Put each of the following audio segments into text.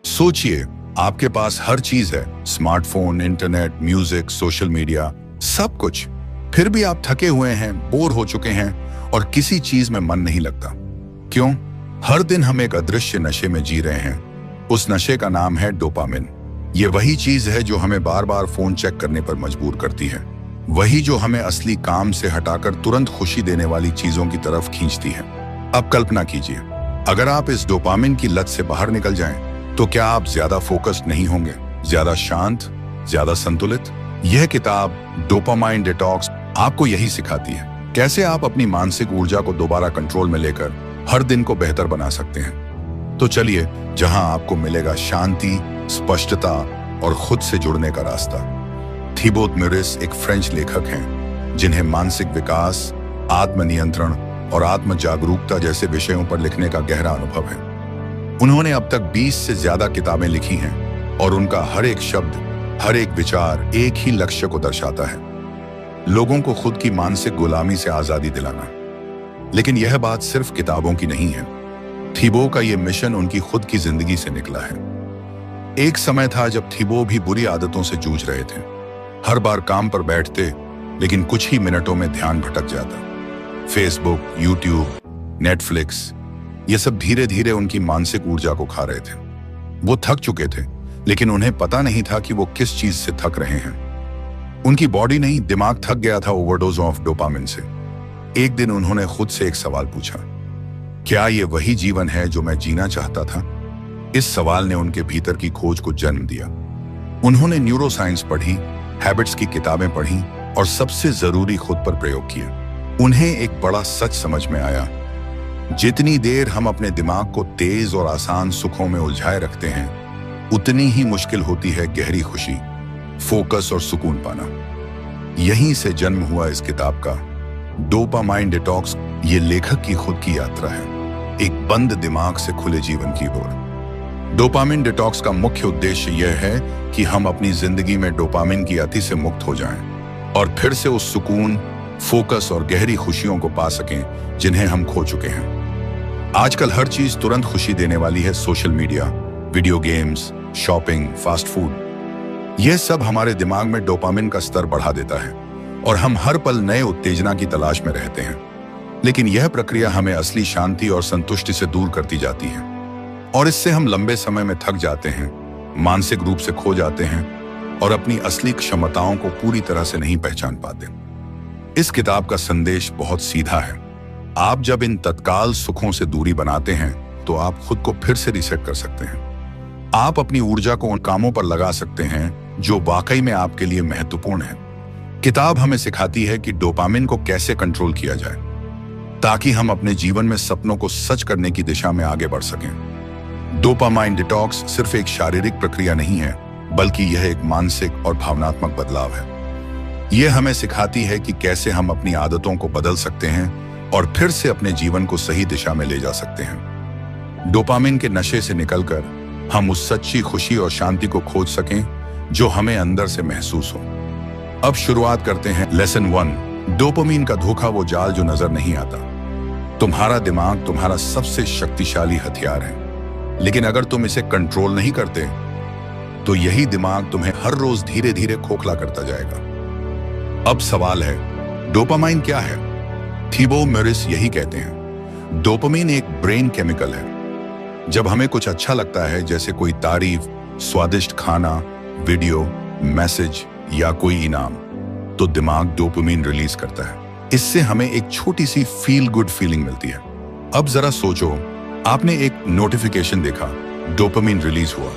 सोचिए, आपके पास हर चीज है, smartphone, internet, music, social media, सब कुछ। फिर भी आप थके हुए हैं, बोर हो चुके हैं और किसी चीज में मन नहीं लगता। क्यों? हर दिन हम एक अदृश्य नशे में जी रहे हैं। उस नशे का नाम है डोपामिन। ये वही चीज है जो हमें बार बार फोन चेक करने पर मजबूर करती है, वही जो हमें असली काम से हटाकर तुरंत खुशी देने वाली चीजों की तरफ खींचती है। अब कल्पना कीजिए, अगर आप इस डोपामिन की लत से बाहर निकल जाएं, तो क्या आप ज्यादा फोकस्ड नहीं होंगे, ज्यादा शांत, ज्यादा संतुलित? यह किताब डोपामाइन डिटॉक्स आपको यही सिखाती है, कैसे आप अपनी मानसिक ऊर्जा को दोबारा कंट्रोल में लेकर हर दिन को बेहतर बना सकते हैं। तो चलिए, जहां आपको मिलेगा शांति, स्पष्टता और खुद से जुड़ने का रास्ता। थिबोत मोरिस एक फ्रेंच लेखक हैं, जिन्हें मानसिक विकास, आत्मनियंत्रण और आत्म जागरूकता जैसे विषयों पर लिखने का गहरा अनुभव है। उन्होंने अब तक 20 से ज्यादा किताबें लिखी हैं और उनका हर एक शब्द, हर एक विचार एक ही लक्ष्य को दर्शाता है, लोगों को खुद की मानसिक गुलामी से आजादी दिलाना। लेकिन यह बात सिर्फ किताबों की नहीं है। थिबो का यह मिशन उनकी खुद की जिंदगी से निकला है। एक समय था जब थिबो भी बुरी आदतों से जूझ रहे थे। हर बार काम पर बैठते, लेकिन कुछ ही मिनटों में ध्यान भटक जाता। फेसबुक, यूट्यूब, नेटफ्लिक्स, ये सब धीरे धीरे उनकी मानसिक ऊर्जा को खा रहे थे। वो थक चुके थे, लेकिन उन्हें पता नहीं था कि वो किस चीज से थक रहे हैं। उनकी बॉडी नहीं, दिमाग थक गया था ओवरडोज ऑफ डोपामिन से। एक दिन उन्होंने खुद से एक सवाल पूछा, क्या ये वही जीवन है जो मैं जीना चाहता था? इस सवाल ने उनके भीतर की खोज को जन्म दिया। उन्होंने न्यूरोसाइंस पढ़ी, हैबिट्स की किताबें पढ़ी और सबसे जरूरी खुद पर प्रयोग किए। उन्हें एक बड़ा सच समझ में आया, जितनी देर हम अपने दिमाग को तेज और आसान सुखों में उलझाए रखते हैं, उतनी ही मुश्किल होती है गहरी खुशी, फोकस और सुकून पाना। यहीं से जन्म हुआ इस किताब का डोपामाइन डिटॉक्स। ये लेखक की खुद की यात्रा है, एक बंद दिमाग से खुले जीवन की ओर। डोपामिन डिटॉक्स का मुख्य उद्देश्य यह है कि हम अपनी जिंदगी में डोपामिन की अति से मुक्त हो जाएं और फिर से उस सुकून, फोकस और गहरी खुशियों को पा सकें जिन्हें हम खो चुके हैं। आजकल हर चीज तुरंत खुशी देने वाली है। Social media, video games, shopping, fast food, यह सब हमारे दिमाग में डोपामिन का स्तर बढ़ा देता है और हम हर पल नए उत्तेजना की तलाश में रहते हैं। लेकिन यह प्रक्रिया हमें असली शांति और संतुष्टि से दूर करती जाती है और इससे हम लंबे समय में थक जाते हैं, मानसिक रूप से खो जाते हैं और अपनी असली क्षमताओं को पूरी तरह से नहीं पहचान पाते। इस किताब का संदेश बहुत सीधा है। आप जब इन तत्काल सुखों से दूरी बनाते हैं, तो आप खुद को फिर से रीसेट कर सकते हैं। आप अपनी ऊर्जा को उन कामों पर लगा सकते हैं जो वाकई में आपके लिए महत्वपूर्ण है। किताब हमें सिखाती है कि डोपामिन को कैसे कंट्रोल किया जाए, ताकि हम अपने जीवन में सपनों को सच करने की दिशा में आगे बढ़ सकें। डोपामाइन डिटॉक्स सिर्फ एक शारीरिक प्रक्रिया नहीं है, बल्कि यह एक मानसिक और भावनात्मक बदलाव है। यह हमें सिखाती है कि कैसे हम अपनी आदतों को बदल सकते हैं और फिर से अपने जीवन को सही दिशा में ले जा सकते हैं। डोपामिन के नशे से निकलकर हम उस सच्ची खुशी और शांति को खोज सकें जो हमें अंदर से महसूस हो। अब शुरुआत करते हैं लेसन 1। डोपामिन का धोखा, वो जाल जो नजर नहीं आता। तुम्हारा दिमाग तुम्हारा सबसे शक्तिशाली हथियार है, लेकिन अगर तुम इसे कंट्रोल नहीं करते, तो यही दिमाग तुम्हें हर रोज धीरे धीरे खोखला करता जाएगा। अब सवाल है, डोपामाइन क्या है? थिबो मोरिस यही कहते हैं, डोपामिन एक ब्रेन केमिकल है। जब हमें कुछ अच्छा लगता है, जैसे कोई तारीफ, स्वादिष्ट खाना, वीडियो, मैसेज या कोई इनाम, तो दिमाग डोपामिन रिलीज करता है। इससे हमें एक छोटी सी फील गुड फीलिंग मिलती है। अब जरा सोचो, आपने एक नोटिफिकेशन देखा, डोपामिन रिलीज हुआ।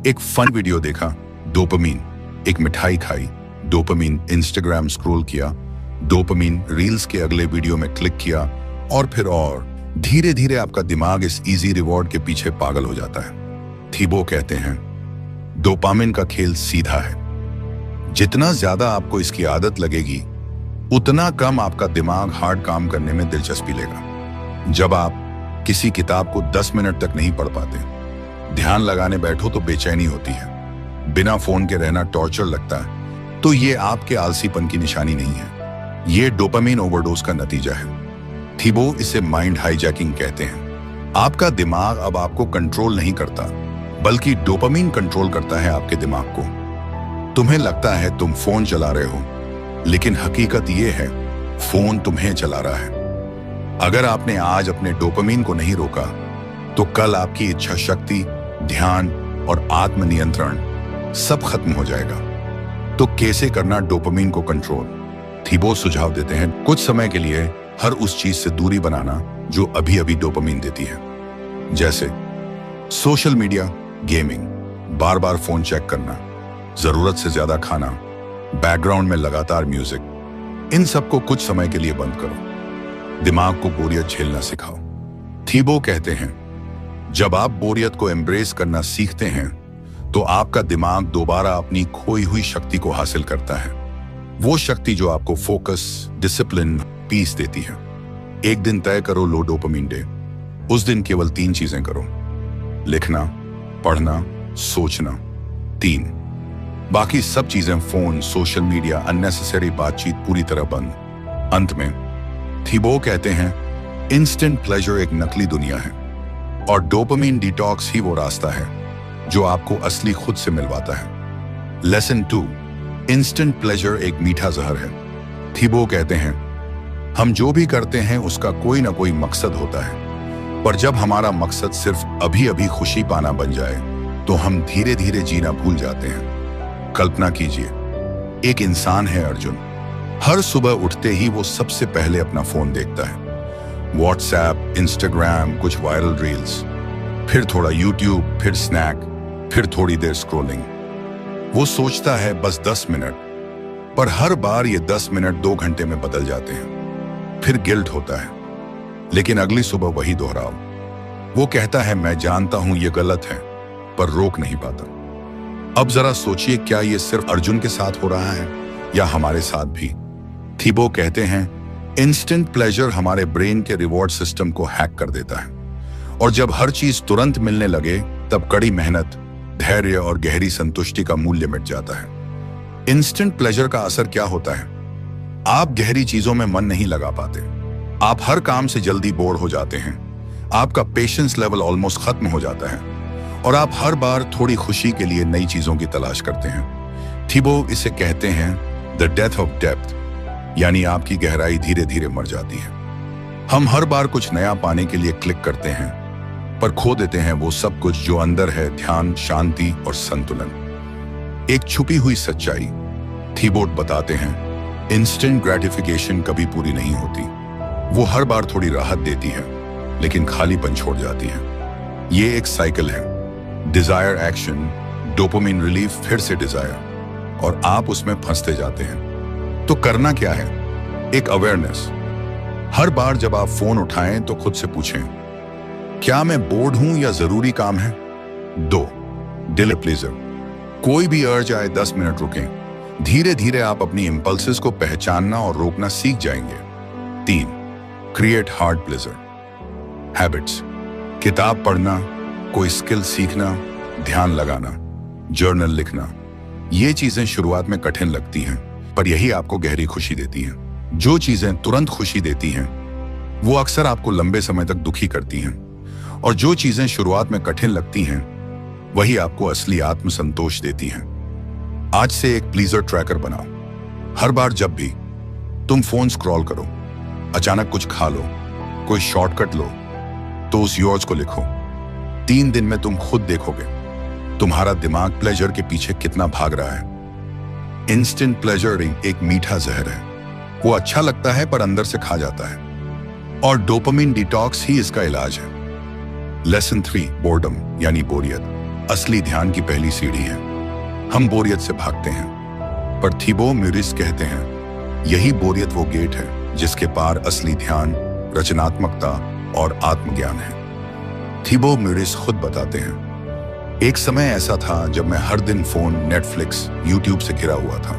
एक फन वीडियो देखा, डोपामिन। एक मिठाई खाई, डोपामिन। इंस्टाग्राम स्क्रॉल किया, डोपामिन। रील्स के अगले वीडियो में क्लिक किया और फिर और। धीरे धीरे आपका दिमाग इस इजी रिवॉर्ड के पीछे पागल हो जाता है। थिबो कहते हैं, डोपामिन का खेल सीधा है। जितना ज्यादा आपको इसकी आदत लगेगी, उतना कम आपका दिमाग हार्ड काम करने में दिलचस्पी लेगा। जब आप किसी किताब को 10 मिनट तक नहीं पढ़ पाते, ध्यान लगाने बैठो तो बेचैनी होती है, बिना फोन के रहना टॉर्चर लगता है, तो ये आपके आलसीपन की निशानी नहीं है, ये डोपामिन ओवरडोज का नतीजा है। थिबो इसे माइंड हाईजैकिंग कहते हैं। आपका दिमाग अब आपको कंट्रोल नहीं करता, बल्कि डोपामीन कंट्रोल करता है आपके दिमाग को। तुम्हें लगता है तुम फोन चला रहे हो, लेकिन हकीकत यह है फोन तुम्हें चला रहा है। अगर आपने आज अपने डोपामीन को नहीं रोका तो कल आपकी इच्छा शक्ति, ध्यान और आत्मनियंत्रण सब खत्म हो जाएगा। तो कैसे करना डोपामीन को कंट्रोल? थीबो सुझाव देते हैं कुछ समय के लिए हर उस चीज से दूरी बनाना जो अभी अभी डोपामीन देती है, जैसे सोशल मीडिया, गेमिंग, बार बार फोन चेक करना, जरूरत से ज्यादा खाना, बैकग्राउंड में लगातार म्यूजिक। इन सबको कुछ समय के लिए बंद करो। दिमाग को बोरियत झेलना सिखाओ। थीबो कहते हैं जब आप बोरियत को एम्ब्रेस करना सीखते हैं तो आपका दिमाग दोबारा अपनी खोई हुई शक्ति को हासिल करता है, वो शक्ति जो आपको फोकस, डिसिप्लिन, पीस देती है। एक दिन तय करो लो डोपामीन डे। उस दिन केवल 3 चीजें करो: लिखना, पढ़ना, सोचना। 3 बाकी सब चीजें, फोन, सोशल मीडिया, अननेसेसरी बातचीत पूरी तरह बंद। अंत में थीबो कहते हैं इंस्टेंट प्लेजर एक नकली दुनिया है और डोपामीन डिटॉक्स ही वो रास्ता है जो आपको असली खुद से मिलवाता है। लेसन 2, इंस्टेंट प्लेजर एक मीठा जहर है। थीबो कहते हैं हम जो भी करते हैं उसका कोई ना कोई मकसद होता है, पर जब हमारा मकसद सिर्फ अभी अभी खुशी पाना बन जाए तो हम धीरे धीरे जीना भूल जाते हैं। कल्पना कीजिए, एक इंसान है अर्जुन। हर सुबह उठते ही वो सबसे पहले अपना फोन देखता है। व्हाट्सएप, इंस्टाग्राम, कुछ वायरल रील्स, फिर थोड़ा यूट्यूब, फिर स्नैक, फिर थोड़ी देर स्क्रॉलिंग। वो सोचता है बस 10 मिनट, पर हर बार ये 10 मिनट 2 घंटे में बदल जाते हैं। फिर गिल्ट होता है, लेकिन अगली सुबह वही दोहराओ। वो कहता है मैं जानता हूं ये गलत है, पर रोक नहीं पाता। अब जरा सोचिए, क्या ये सिर्फ अर्जुन के साथ हो रहा है या हमारे साथ भी? थीबो कहते हैं इंस्टेंट प्लेजर हमारे ब्रेन के रिवॉर्ड सिस्टम को हैक कर देता है, और जब हर चीज तुरंत मिलने लगे तब कड़ी मेहनत, धैर्य और गहरी संतुष्टि का मूल्य मिट जाता है। इंस्टेंट प्लेजर का असर क्या होता है? आप गहरी चीजों में मन नहीं लगा पाते, आप हर काम से जल्दी बोर हो जाते हैं, आपका पेशेंस लेवल ऑलमोस्ट खत्म हो जाता है और आप हर बार थोड़ी खुशी के लिए नई चीजों की तलाश करते हैं। थीबो इसे कहते हैं द डेथ ऑफ डेप्थ, यानी आपकी गहराई धीरे धीरे मर जाती है। हम हर बार कुछ नया पाने के लिए क्लिक करते हैं, पर खो देते हैं वो सब कुछ जो अंदर है: ध्यान, शांति और संतुलन। एक छुपी हुई सच्चाई थीबो बताते हैं इंस्टेंट ग्रेटिफिकेशन कभी पूरी नहीं होती। वो हर बार थोड़ी राहत देती है, लेकिन खालीपन छोड़ जाती है। ये एक साइकिल है: डिजायर, एक्शन, डोपामिन रिलीफ, फिर से डिजायर, और आप उसमें फंसते जाते हैं। तो करना क्या है? एक अवेयरनेस। हर बार जब आप फोन उठाएं तो खुद से पूछें, क्या मैं बोर्ड हूं या जरूरी काम है? 2 डिले प्लेजर। कोई भी अर्ज आए 10 मिनट रुकें। धीरे धीरे आप अपनी इंपल्सेस को पहचानना और रोकना सीख जाएंगे। 3 क्रिएट हार्ड प्लेजर हैबिट्स। किताब पढ़ना, कोई स्किल सीखना, ध्यान लगाना, जर्नल लिखना। ये चीजें शुरुआत में कठिन लगती हैं, पर यही आपको गहरी खुशी देती हैं। जो चीजें तुरंत खुशी देती हैं वो अक्सर आपको लंबे समय तक दुखी करती हैं, और जो चीजें शुरुआत में कठिन लगती हैं वही आपको असली आत्मसंतोष देती हैं। आज से एक प्लीजर ट्रैकर बनाओ। हर बार जब भी तुम फोन स्क्रॉल करो, अचानक कुछ खा लो, कोई शॉर्टकट लो, तो उस योर्स को लिखो। 3 दिन में तुम खुद देखोगे तुम्हारा दिमाग प्लेजर के पीछे कितना भाग रहा है। इंस्टेंट प्लेजर एक मीठा जहर है। वो अच्छा लगता है पर अंदर से खा जाता है, और डोपामिन डिटॉक्स ही इसका इलाज है। लेसन 3 बोर्डम, यानी बोरियत असली ध्यान की पहली सीढ़ी है। हम बोरियत से भागते हैं, पर थीबो म्यूरिस कहते हैं यही बोरियत वो गेट है जिसके पार असली ध्यान, रचनात्मकता और आत्मज्ञान है। थीबो म्यूरिस खुद बताते हैं एक समय ऐसा था जब मैं हर दिन फोन, नेटफ्लिक्स, यूट्यूब से घिरा हुआ था,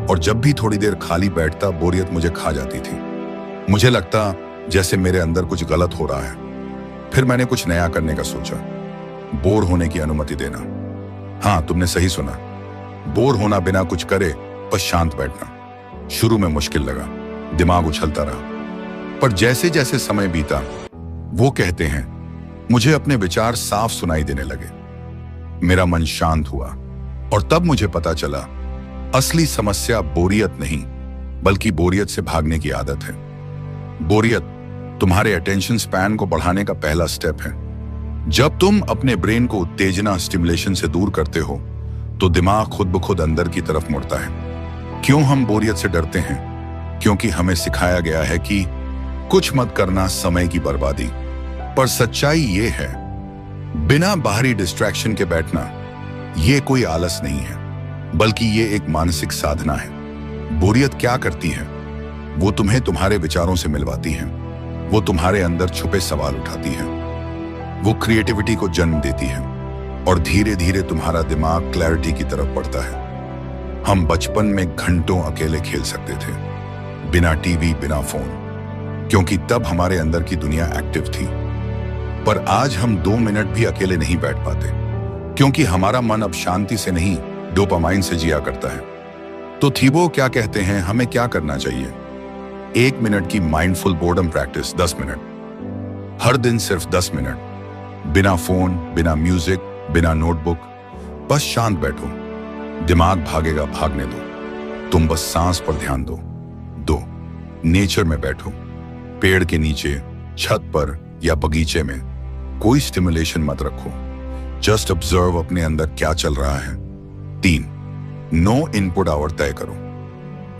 और जब भी थोड़ी देर खाली बैठता बोरियत मुझे खा जाती थी। मुझे लगता जैसे मेरे अंदर कुछ गलत हो रहा है। फिर मैंने कुछ नया करने का सोचा, बोर होने की अनुमति देना। हाँ, तुमने सही सुना, बोर होना, बिना कुछ करे बस शांत बैठना। शुरू में मुश्किल लगा, दिमाग उछलता रहा, पर जैसे जैसे समय बीता वो कहते हैं मुझे अपने विचार साफ सुनाई देने लगे। मेरा मन शांत हुआ और तब मुझे पता चला असली समस्या बोरियत नहीं बल्कि बोरियत से भागने की आदत है। बोरियत तुम्हारे अटेंशन स्पैन को बढ़ाने का पहला स्टेप है। जब तुम अपने ब्रेन को उत्तेजना स्टिमुलेशन से दूर करते हो तो दिमाग खुद ब खुद अंदर की तरफ मुड़ता है। क्यों हम बोरियत से डरते हैं? क्योंकि हमें सिखाया गया है कि कुछ मत करना समय की बर्बादी। पर सच्चाई ये है, बिना बाहरी डिस्ट्रैक्शन के बैठना ये कोई आलस नहीं है बल्कि ये एक मानसिक साधना है। बोरियत क्या करती है? वो तुम्हें तुम्हारे विचारों से मिलवाती है, वो तुम्हारे अंदर छुपे सवाल उठाती है, वो क्रिएटिविटी को जन्म देती है और धीरे धीरे तुम्हारा दिमाग क्लैरिटी की तरफ बढ़ता है। हम बचपन में घंटों अकेले खेल सकते थे, बिना टीवी बिना फोन, क्योंकि तब हमारे अंदर की दुनिया एक्टिव थी। पर आज हम 2 मिनट भी अकेले नहीं बैठ पाते क्योंकि हमारा मन अब शांति से नहीं डोपामाइन से जिया करता है। तो थीबो क्या कहते हैं, हमें क्या करना चाहिए? 1 मिनट की माइंडफुल बोर्डम प्रैक्टिस, 10 मिनट हर दिन, सिर्फ 10 मिनट, बिना फोन बिना म्यूजिक बिना नोटबुक, बस शांत बैठो। दिमाग भागेगा, भागने दो, तुम बस सांस पर ध्यान दो। 2 नेचर में बैठो, पेड़ के नीचे, छत पर या बगीचे में। कोई स्टिमुलेशन मत रखो, जस्ट ऑब्जर्व अपने अंदर क्या चल रहा है। 3 नो इनपुट आवर तय करो।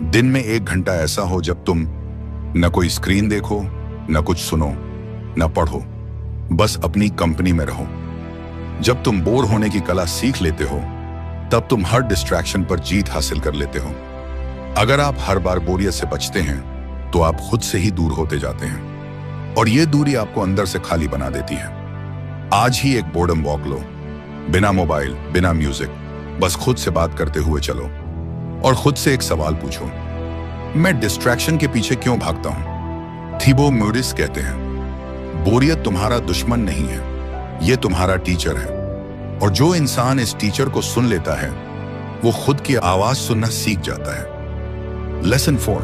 दिन में 1 घंटा ऐसा हो जब तुम न कोई स्क्रीन देखो, न कुछ सुनो, न पढ़ो, बस अपनी कंपनी में रहो। जब तुम बोर होने की कला सीख लेते हो तब तुम हर डिस्ट्रैक्शन पर जीत हासिल कर लेते हो। अगर आप हर बार बोरियत से बचते हैं तो आप खुद से ही दूर होते जाते हैं और ये दूरी आपको अंदर से खाली बना देती है। आज ही एक बोर्डम वॉक लो, बिना मोबाइल बिना म्यूजिक, बस खुद से बात करते हुए चलो और खुद से एक सवाल पूछो, मैं डिस्ट्रैक्शन के पीछे क्यों भागता हूं? थीबो म्यूरिस कहते हैं, बोरियत तुम्हारा दुश्मन नहीं है, ये तुम्हारा टीचर है। और जो इंसान इस टीचर को सुन लेता है वो खुद की आवाज सुनना सीख जाता है। Lesson 4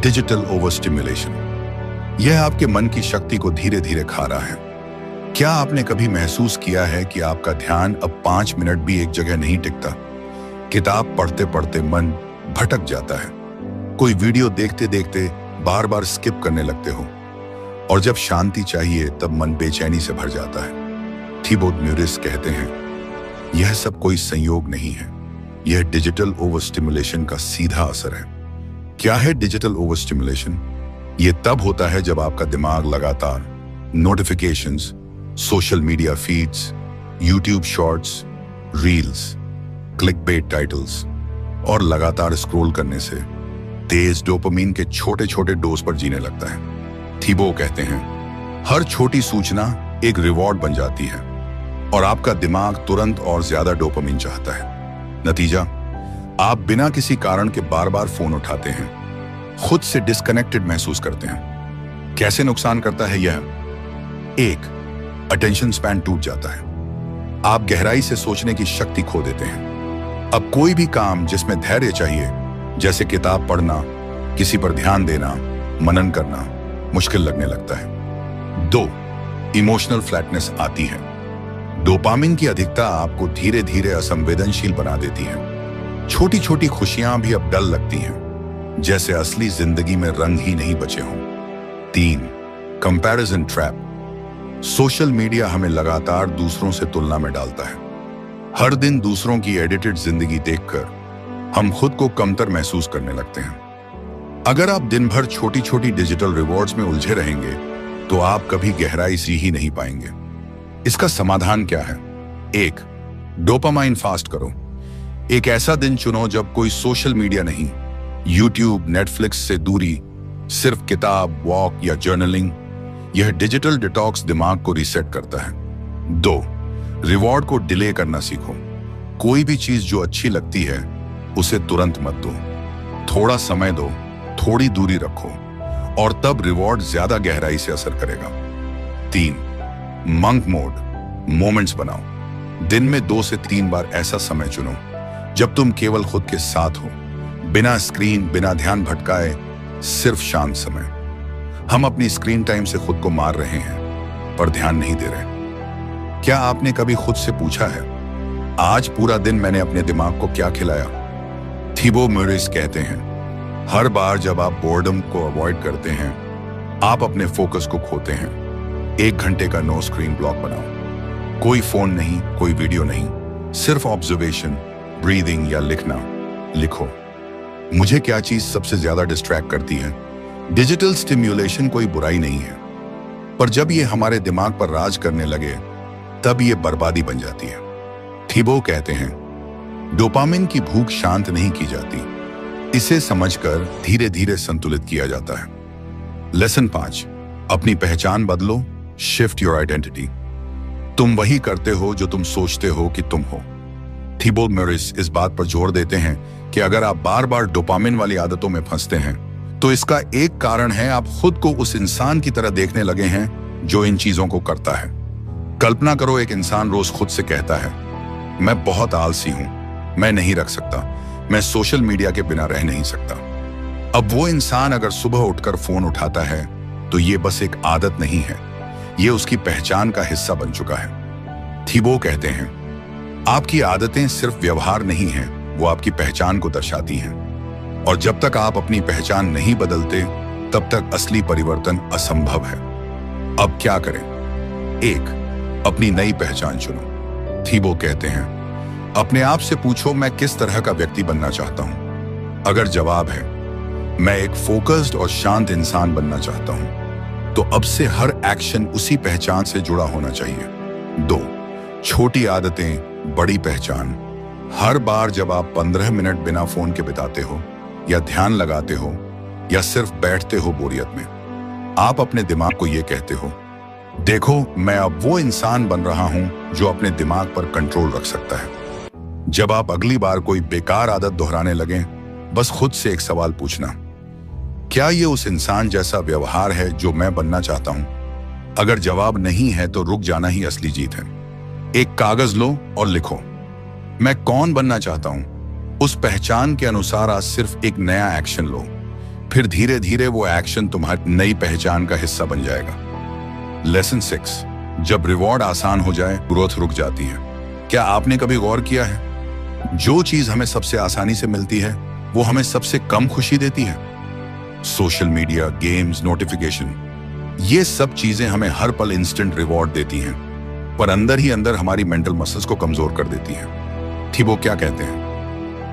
digital over stimulation. यह आपके मन की शक्ति को धीरे धीरे खा रहा है। क्या आपने कभी महसूस किया है कि आपका ध्यान अब 5 मिनट भी एक जगह नहीं टिकता? किताब पढ़ते पढ़ते मन भटक जाता है, कोई वीडियो देखते देखते बार बार स्किप करने लगते हो और जब शांति चाहिए तब मन बेचैनी से भर जाता है। थीबो म्यूरिस कहते हैं, यह सब कोई संयोग नहीं है, यह डिजिटल ओवर स्टिमुलेशन का सीधा असर है। क्या है डिजिटल ओवर स्टिमुलेशन? यह तब होता है जब आपका दिमाग लगातार notifications, social media feeds, YouTube shorts, reels, clickbait titles और लगातार स्क्रॉल करने से तेज डोपामिन के छोटे छोटे डोज पर जीने लगता है। थीबो कहते हैं, हर छोटी सूचना एक रिवॉर्ड बन जाती है और आपका दिमाग तुरंत और ज्यादा डोपामिन चाहता है। नतीजा, आप बिना किसी कारण के बार बार फोन उठाते हैं, खुद से डिस्कनेक्टेड महसूस करते हैं। कैसे नुकसान करता है यह? 1 अटेंशन स्पैन टूट जाता है, आप गहराई से सोचने की शक्ति खो देते हैं। अब कोई भी काम जिसमें धैर्य चाहिए, जैसे किताब पढ़ना, किसी पर ध्यान देना, मनन करना, मुश्किल लगने लगता है। 2 इमोशनल फ्लैटनेस आती है। डोपामिन की अधिकता आपको धीरे धीरे असंवेदनशील बना देती है। छोटी छोटी खुशियां भी अब डल लगती हैं, जैसे असली जिंदगी में रंग ही नहीं बचे हों। 3 कंपैरिजन ट्रैप। सोशल मीडिया हमें लगातार दूसरों से तुलना में डालता है। हर दिन दूसरों की एडिटेड जिंदगी देखकर हम खुद को कमतर महसूस करने लगते हैं। अगर आप दिन भर छोटी छोटी डिजिटल रिवॉर्ड्स में उलझे रहेंगे तो आप कभी गहराई सी ही नहीं पाएंगे। इसका समाधान क्या है? 1 डोपामाइन फास्ट करो। एक ऐसा दिन चुनो जब कोई सोशल मीडिया नहीं, यूट्यूब, नेटफ्लिक्स से दूरी, सिर्फ किताब, वॉक या जर्नलिंग। यह डिजिटल डिटॉक्स दिमाग को रीसेट करता है। 2 रिवॉर्ड को डिले करना सीखो। कोई भी चीज जो अच्छी लगती है उसे तुरंत मत दो, थोड़ा समय दो, थोड़ी दूरी रखो और तब रिवॉर्ड ज्यादा गहराई से असर करेगा। 3 मंक मोड मोमेंट्स बनाओ। दिन में 2 से 3 बार ऐसा समय चुनो जब तुम केवल खुद के साथ हो, बिना स्क्रीन, बिना ध्यान भटकाए, सिर्फ शांत समय। हम अपनी स्क्रीन टाइम से खुद को मार रहे हैं पर ध्यान नहीं दे रहे। क्या आपने कभी खुद से पूछा है, आज पूरा दिन मैंने अपने दिमाग को क्या खिलाया? थिबो मोरिस कहते हैं, हर बार जब आप बोर्डम को अवॉइड करते हैं, आप अपने फोकस को खोते हैं। 1 घंटे का नो स्क्रीन ब्लॉक बनाओ। कोई फोन नहीं, कोई वीडियो नहीं, सिर्फ ऑब्जर्वेशन, ब्रीदिंग या लिखना। लिखो, मुझे क्या चीज सबसे ज्यादा डिस्ट्रैक्ट करती है? डिजिटल स्टिम्युलेशन कोई बुराई नहीं है, पर जब ये हमारे दिमाग पर राज करने लगे तब ये बर्बादी बन जाती है। थिबो कहते हैं, डोपामिन की भूख शांत नहीं की जाती, इसे समझकर धीरे धीरे संतुलित किया जाता है। लेसन 5, अपनी पहचान बदलो, शिफ्ट योर आइडेंटिटी। तुम वही करते हो जो तुम सोचते हो कि तुम हो। थिबो मोरिस इस बात पर जोर देते हैं कि अगर आप बार बार डोपामिन वाली आदतों में फंसते हैं तो इसका एक कारण है आप खुद को उस इंसान की तरह देखने लगे हैं जो इन चीजों को करता है। कल्पना करो, एक इंसान रोज खुद से कहता है, मैं बहुत आलसी हूं, मैं नहीं रख सकता, मैं सोशल मीडिया के बिना रह नहीं सकता। अब वो इंसान अगर सुबह उठकर फोन उठाता है तो ये बस एक आदत नहीं है, ये उसकी पहचान का हिस्सा बन चुका है। थिबो कहते हैं, आपकी आदतें सिर्फ व्यवहार नहीं हैं, वो आपकी पहचान को दर्शाती हैं। और जब तक आप अपनी पहचान नहीं बदलते तब तक असली परिवर्तन असंभव है। अब क्या करें? 1, अपनी नई पहचान चुनो। थिबो कहते हैं, अपने आप से पूछो, मैं किस तरह का व्यक्ति बनना चाहता हूं? अगर जवाब है, मैं एक फोकस्ड और शांत इंसान बनना चाहता हूं, तो अब से हर एक्शन उसी पहचान से जुड़ा होना चाहिए। 2, छोटी आदतें, बड़ी पहचान। हर बार जब आप 15 मिनट बिना फोन के बिताते हो या ध्यान लगाते हो या सिर्फ बैठते हो बोरियत में, आप अपने दिमाग को यह कहते हो, देखो मैं अब वो इंसान बन रहा हूं जो अपने दिमाग पर कंट्रोल रख सकता है। जब आप अगली बार कोई बेकार आदत दोहराने लगें, बस खुद से एक सवाल पूछना, क्या ये उस इंसान जैसा व्यवहार है जो मैं बनना चाहता हूं? अगर जवाब नहीं है तो रुक जाना ही असली जीत है। एक कागज लो और लिखो, मैं कौन बनना चाहता हूं। उस पहचान के अनुसार आज सिर्फ एक नया एक्शन लो, फिर धीरे धीरे वो एक्शन तुम्हारी नई पहचान का हिस्सा बन जाएगा। लेसन 6, जब रिवॉर्ड आसान हो जाए, ग्रोथ रुक जाती है। क्या आपने कभी गौर किया है, जो चीज हमें सबसे आसानी से मिलती है वो हमें सबसे कम खुशी देती है? सोशल मीडिया, गेम्स, नोटिफिकेशन, ये सब चीजें हमें हर पल इंस्टेंट रिवॉर्ड देती हैं, पर अंदर ही अंदर हमारी मेंटल मसल्स को कमजोर कर देती हैं। थिबो क्या कहते हैं,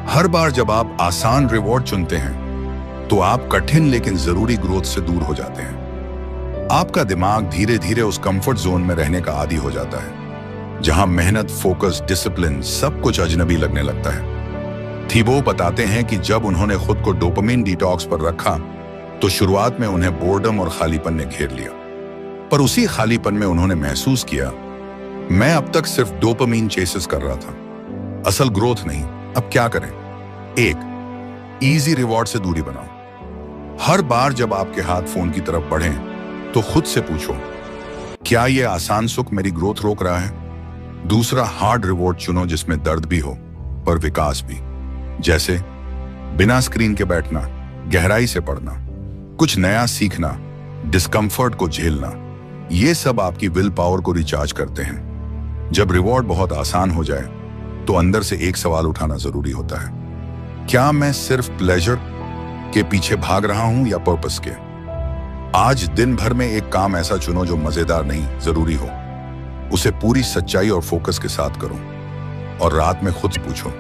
हर बार जब आप आसान रिवॉर्ड चुनते हैं तो आप कठिन लेकिन जरूरी ग्रोथ से दूर हो जाते हैं। आपका दिमाग धीरे धीरे उस कंफर्ट जोन में रहने का आदी हो जाता है जहां मेहनत, फोकस, डिसिप्लिन सब कुछ अजनबी लगने लगता है। थिबो बताते हैं कि जब उन्होंने खुद को डोपामिन डिटॉक्स पर रखा तो शुरुआत में उन्हें बोर्डम और खालीपन ने घेर लिया, पर उसी खालीपन में उन्होंने महसूस किया, मैं अब तक सिर्फ डोपामिन चेसेस कर रहा था, असल ग्रोथ नहीं। अब क्या करें? 1, इजी रिवॉर्ड से दूरी बनाओ। हर बार जब आपके हाथ फोन की तरफ बढ़ें तो खुद से पूछो, क्या यह आसान सुख मेरी ग्रोथ रोक रहा है? दूसरा, हार्ड रिवॉर्ड चुनो जिसमें दर्द भी हो पर विकास भी, जैसे बिना स्क्रीन के बैठना, गहराई से पढ़ना, कुछ नया सीखना, डिस्कम्फर्ट को झेलना। ये सब आपकी विल पावर को रिचार्ज करते हैं। जब रिवॉर्ड बहुत आसान हो जाए तो अंदर से एक सवाल उठाना जरूरी होता है, क्या मैं सिर्फ प्लेजर के पीछे भाग रहा हूं या पर्पस के? आज दिन भर में एक काम ऐसा चुनो जो मजेदार नहीं, जरूरी हो। उसे पूरी सच्चाई और फोकस के साथ करो। और रात में खुद से पूछो,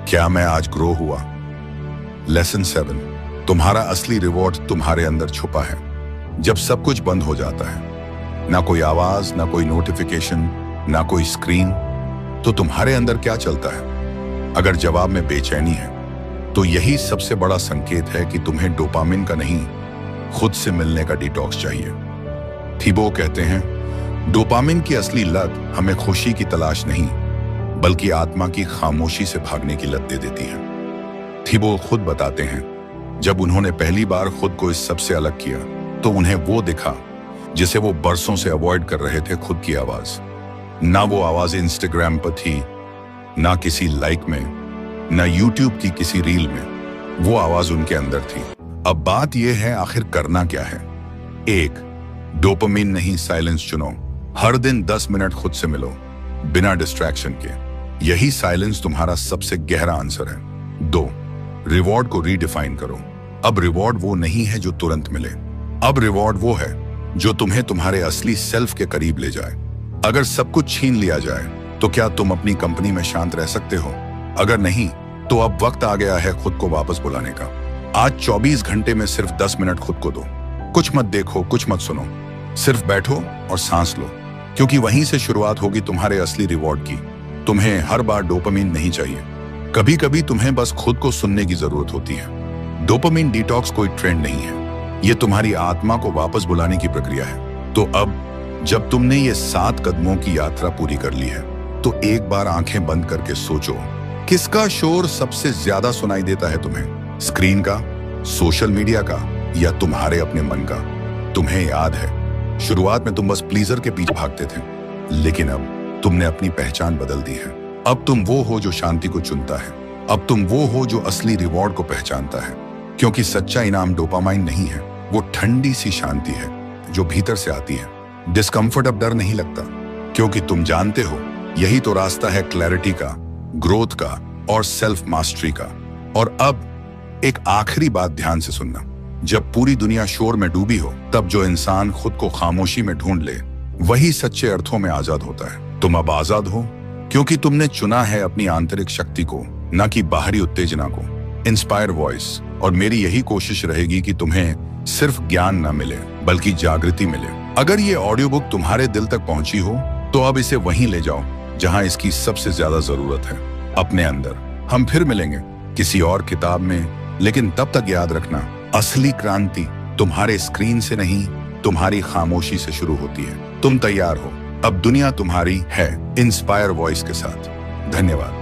क्या मैं आज ग्रो हुआ? लेसन 7, तुम्हारा असली रिवॉर्ड तुम्हारे अंदर छुपा है। जब सब कुछ बंद हो जाता है, ना कोई आवाज, ना कोई नोटिफिकेशन, ना कोई स्क्रीन, तो तुम्हारे अंदर क्या चलता है? अगर जवाब में बेचैनी है तो यही सबसे बड़ा संकेत है कि तुम्हें डोपामिन का नहीं, खुद से मिलने का डिटॉक्स चाहिए। थिबो कहते हैं, डोपामिन की असली लत हमें खुशी की तलाश नहीं बल्कि आत्मा की खामोशी से भागने की लत दे देती है। थिबो खुद बताते हैं, जब उन्होंने पहली बार खुद को इस सबसे अलग किया तो उन्हें वो दिखा जिसे वो बरसों से अवॉइड कर रहे थे, खुद की आवाज। ना वो आवाज इंस्टाग्राम पर थी, ना किसी लाइक में, ना यूट्यूब की किसी रील में, वो आवाज उनके अंदर थी। अब बात यह है, आखिर करना क्या है? 1, डोपामिन नहीं, साइलेंस चुनो। हर दिन 10 मिनट खुद से मिलो, बिना डिस्ट्रैक्शन के। यही साइलेंस तुम्हारा सबसे गहरा आंसर है। 2, रिवॉर्ड को रीडिफाइन करो। अब रिवॉर्ड वो नहीं है जो तुरंत मिले। अब रिवॉर्ड वो है जो तुम्हें तुम्हारे असली सेल्फ के करीब ले जाए। अगर सब कुछ छीन लिया जाए तो क्या तुम अपनी कंपनी में शांत रह सकते हो? अगर नहीं, तो अब वक्त आ गया है खुद को वापस बुलाने का। आज 24 घंटे में सिर्फ 10 मिनट खुद को दो। कुछ मत देखो, कुछ मत सुनो, सिर्फ बैठो और सांस लो, क्योंकि वहीं से शुरुआत होगी तुम्हारे असली रिवॉर्ड की। तुम्हें हर बार डोपामिन नहीं चाहिए, कभी कभी तुम्हें बस खुद को सुनने की जरूरत होती है। डोपामिन डिटॉक्स कोई ट्रेंड नहीं है, ये तुम्हारी आत्मा को वापस बुलाने की प्रक्रिया है। तो अब जब तुमने ये 7 कदमों की यात्रा पूरी कर ली है, तो एक बार आंखें बंद करके सोचो, किसका शोर सबसे ज्यादा सुनाई देता है तुम्हें? स्क्रीन का, सोशल मीडिया का, या तुम्हारे अपने मन का? तुम्हें याद है, शुरुआत में तुम बस प्लीजर के पीछे भागते थे, लेकिन अब तुमने अपनी पहचान बदल दी है। अब तुम वो हो जो शांति को चुनता है। अब तुम वो हो जो असली रिवॉर्ड को पहचानता है, क्योंकि सच्चा इनाम डोपामाइन नहीं है, वो ठंडी सी शांति है जो भीतर से आती है। डिस्कम्फर्ट अब डर नहीं लगता, क्योंकि तुम जानते हो यही तो रास्ता है क्लैरिटी का, ग्रोथ का और सेल्फ मास्टरी का। और अब एक आखिरी बात ध्यान से सुनना, जब पूरी दुनिया शोर में डूबी हो, तब जो इंसान खुद को खामोशी में ढूंढ ले, वही सच्चे अर्थों में आजाद होता है। तुम अब आजाद हो, क्योंकि तुमने चुना है अपनी आंतरिक शक्ति को, न कि बाहरी उत्तेजना को। इंस्पायर वॉइस और मेरी यही कोशिश रहेगी कि तुम्हें सिर्फ ज्ञान न मिले, बल्कि जागृति मिले। अगर ये ऑडियो बुक तुम्हारे दिल तक पहुंची हो, तो अब इसे वहीं ले जाओ जहां इसकी सबसे ज्यादा जरूरत है, अपने अंदर। हम फिर मिलेंगे किसी और किताब में, लेकिन तब तक याद रखना, असली क्रांति तुम्हारे स्क्रीन से नहीं, तुम्हारी खामोशी से शुरू होती है। तुम तैयार हो? अब दुनिया तुम्हारी है इंस्पायर वॉइस के साथ। धन्यवाद।